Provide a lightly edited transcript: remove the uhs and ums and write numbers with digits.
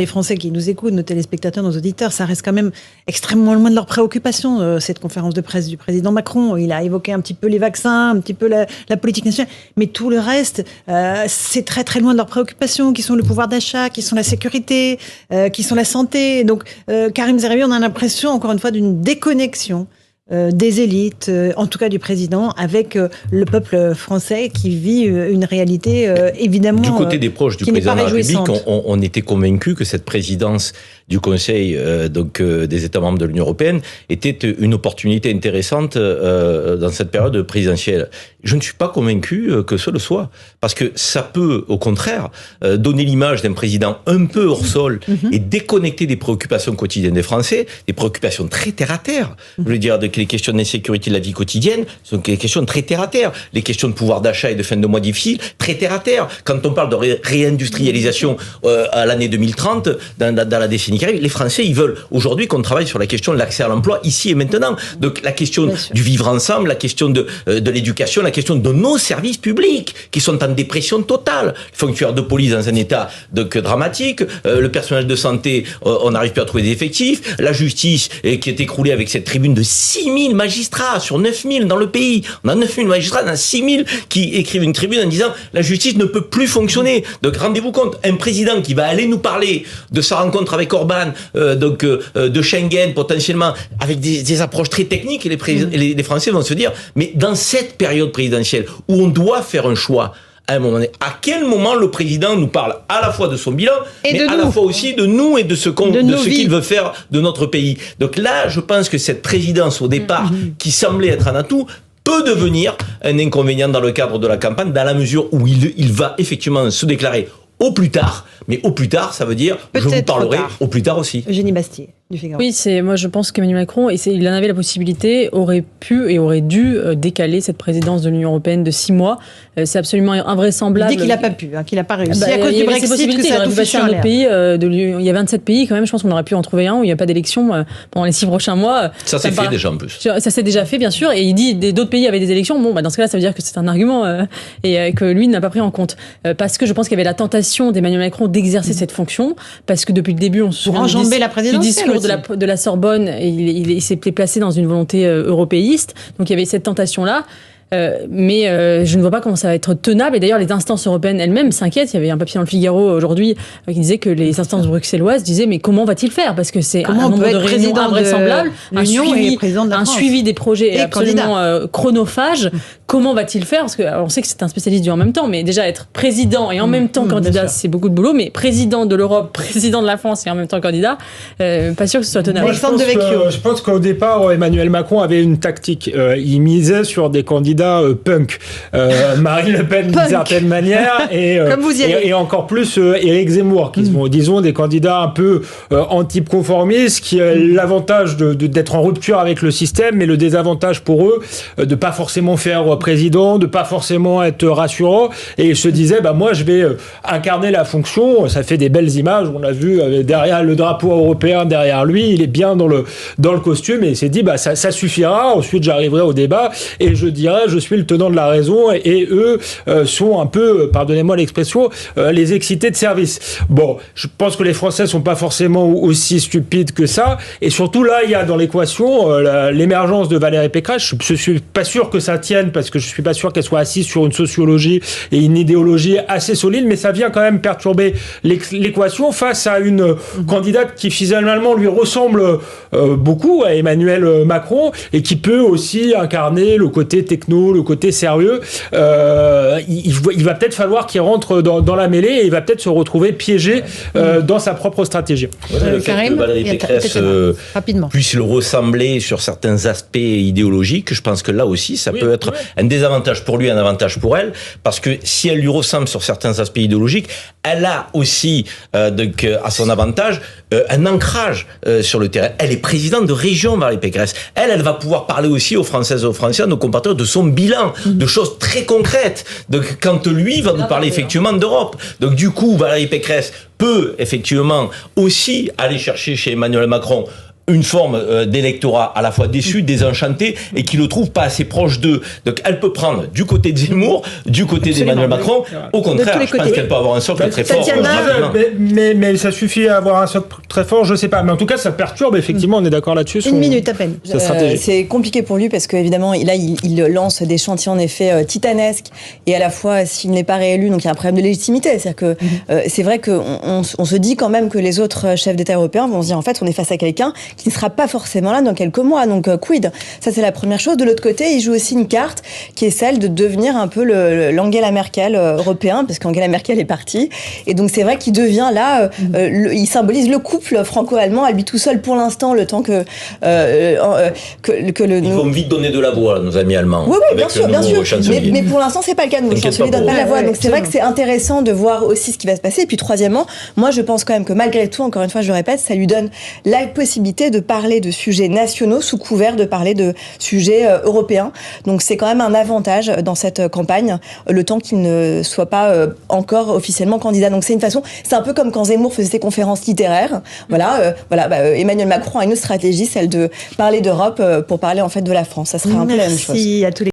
Les Français qui nous écoutent, nos téléspectateurs, nos auditeurs, ça reste quand même extrêmement loin de leurs préoccupations, cette conférence de presse du président Macron. Il a évoqué un petit peu les vaccins, un petit peu la politique nationale, mais tout le reste, c'est très très loin de leurs préoccupations, qui sont le pouvoir d'achat, qui sont la sécurité, qui sont la santé. Donc Karim Zeribi, on a l'impression, encore une fois, d'une déconnexion des élites, en tout cas du président, avec le peuple français qui vit une réalité évidemment du côté des proches du président de la République, on était convaincus que cette présidence du Conseil des États membres de l'Union européenne était une opportunité intéressante dans cette période présidentielle. Je ne suis pas convaincu que ce le soit, parce que ça peut, au contraire, donner l'image d'un président un peu hors sol et déconnecté des préoccupations quotidiennes des Français, des préoccupations très terre-à-terre. Je veux dire, les questions d'insécurité de la vie quotidienne sont des questions très terre-à-terre. Les questions de pouvoir d'achat et de fin de mois difficiles, très terre-à-terre. Quand on parle de réindustrialisation à l'année 2030, dans la décennie qui arrive, les Français, ils veulent aujourd'hui qu'on travaille sur la question de l'accès à l'emploi ici et maintenant. Donc la question du vivre ensemble, la question de l'éducation, la question de nos services publics qui sont en dépression totale. Les fonctionnaires de police dans un état dramatique, le personnel de santé, on n'arrive plus à trouver des effectifs, la justice qui est écroulée avec cette tribune de 6 000 magistrats sur 9 000 dans le pays. On a 9 000 magistrats, on a 6 000 qui écrivent une tribune en disant la justice ne peut plus fonctionner. Donc rendez-vous compte, un président qui va aller nous parler de sa rencontre avec Orban, de Schengen potentiellement, avec des approches très techniques, et les Français vont se dire, mais dans cette période présidentielle où on doit faire un choix, à un moment donné, à quel moment le président nous parle à la fois de son bilan, mais à la fois aussi de nous et de ce qu'il veut faire de notre pays. Donc là, je pense que cette présidence au départ, qui semblait être un atout, peut devenir un inconvénient dans le cadre de la campagne, dans la mesure où il va effectivement se déclarer au plus tard, mais au plus tard, ça veut dire je vous parlerai au plus tard aussi. Eugénie Bastier, du Figaro. Oui, moi je pense qu'Emmanuel Macron, il en avait la possibilité, aurait pu et aurait dû décaler cette présidence de l'Union européenne de 6 mois. C'est absolument invraisemblable. Il dit qu'il n'a pas pu, qu'il n'a pas réussi à cause du Brexit, que ça a tout fait un autre pays. Il y a 27 pays quand même, je pense qu'on aurait pu en trouver un où il n'y a pas d'élection pendant les 6 prochains mois. Ça s'est fait déjà en plus. Ça s'est déjà fait, bien sûr, et il dit d'autres pays avaient des élections. Bon, dans ce cas-là, ça veut dire que c'est un argument et que lui n'a pas pris en compte. Parce que je pense qu'il y avait la tentation d'Emmanuel Macron d'exercer cette fonction, parce que depuis le début, on se souvient du discours de la Sorbonne, et il s'est placé dans une volonté européiste, donc il y avait cette tentation-là. Mais je ne vois pas comment ça va être tenable. Et d'ailleurs, les instances européennes elles-mêmes s'inquiètent. Il y avait un papier dans le Figaro aujourd'hui qui disait que les instances bruxelloises disaient mais comment va-t-il faire ? Parce que c'est un nombre de réunions invraisemblable, un suivi des projets absolument chronophage. Comment va-t-il faire ? Parce que on sait que c'est un spécialiste du en même temps, mais déjà être président et en même temps candidat, c'est beaucoup de boulot. Mais président de l'Europe, président de la France et en même temps candidat, pas sûr que ce soit tenable. Moi, je pense qu'au départ, Emmanuel Macron avait une tactique. Il misait sur des candidats punk. Marine Le Pen d'une certaine manière et encore plus Éric Zemmour, qui sont, disons, des candidats un peu anticonformistes, qui a l'avantage d'être en rupture avec le système, mais le désavantage pour eux de pas forcément faire président, de pas forcément être rassurant. Et il se disait, moi je vais incarner la fonction. Ça fait des belles images. On l'a vu derrière le drapeau européen derrière lui. Il est bien dans le costume et il s'est dit, ça suffira. Ensuite, j'arriverai au débat et je dirai, je suis le tenant de la raison et eux sont un peu, pardonnez-moi l'expression, les excités de service. Bon, je pense que les Français sont pas forcément aussi stupides que ça. Et surtout là, il y a dans l'équation l'émergence de Valérie Pécresse. Je suis pas sûr que ça tienne parce que je suis pas sûr qu'elle soit assise sur une sociologie et une idéologie assez solide, mais ça vient quand même perturber l'équation face à une candidate qui finalement lui ressemble beaucoup à Emmanuel Macron et qui peut aussi incarner le côté techno, le côté sérieux. Il va peut-être falloir qu'il rentre dans la mêlée et il va peut-être se retrouver piégé dans sa propre stratégie. Le fait que Valérie Pécresse puisse le ressembler sur certains aspects idéologiques, je pense que là aussi ça peut être un désavantage pour lui, un avantage pour elle, parce que si elle lui ressemble sur certains aspects idéologiques, elle a aussi à son avantage un ancrage sur le terrain. Elle est présidente de région, Valérie Pécresse. Elle va pouvoir parler aussi aux Françaises et aux Français, à nos compatriotes, de son bilan, de choses très concrètes. Donc quand lui va nous parler effectivement d'Europe. Donc du coup, Valérie Pécresse peut effectivement aussi aller chercher chez Emmanuel Macron une forme d'électorat à la fois déçu, désenchanté, et qui le trouve pas assez proche d'eux. Donc elle peut prendre du côté de Zemmour, du côté d'Emmanuel Macron. Au contraire, je pense qu'elle peut avoir un socle très fort. Mais ça suffit à avoir un socle très fort, je sais pas. Mais en tout cas, ça perturbe, effectivement, on est d'accord là-dessus. Une minute à peine. C'est compliqué pour lui parce qu'évidemment, là, il lance des chantiers en effet titanesques, et à la fois, s'il n'est pas réélu, donc il y a un problème de légitimité. C'est-à-dire que c'est vrai qu'on se dit quand même que les autres chefs d'État européens vont se dire, en fait, on est face à quelqu'un qui ne sera pas forcément là dans quelques mois. Donc, quid? Ça, c'est la première chose. De l'autre côté, il joue aussi une carte qui est celle de devenir un peu l'Angela Merkel européen, parce qu'Angela Merkel est partie. Et donc, c'est vrai qu'il devient là, il symbolise le couple franco-allemand à lui tout seul pour l'instant, le temps que Ils vont vite donner de la voix, nos amis allemands. Oui, bien sûr. Mais pour l'instant, c'est pas le cas. Le chancelier donne pas la voix. Donc, c'est vrai que c'est intéressant de voir aussi ce qui va se passer. Et puis, troisièmement, moi, je pense quand même que malgré tout, encore une fois, je le répète, ça lui donne la possibilité de parler de sujets nationaux sous couvert de parler de sujets européens. Donc, c'est quand même un avantage dans cette campagne, le temps qu'il ne soit pas encore officiellement candidat. Donc, c'est une façon, c'est un peu comme quand Zemmour faisait ses conférences littéraires. Emmanuel Macron a une stratégie, celle de parler d'Europe pour parler en fait de la France. Ça serait un peu la même chose. Merci à tous les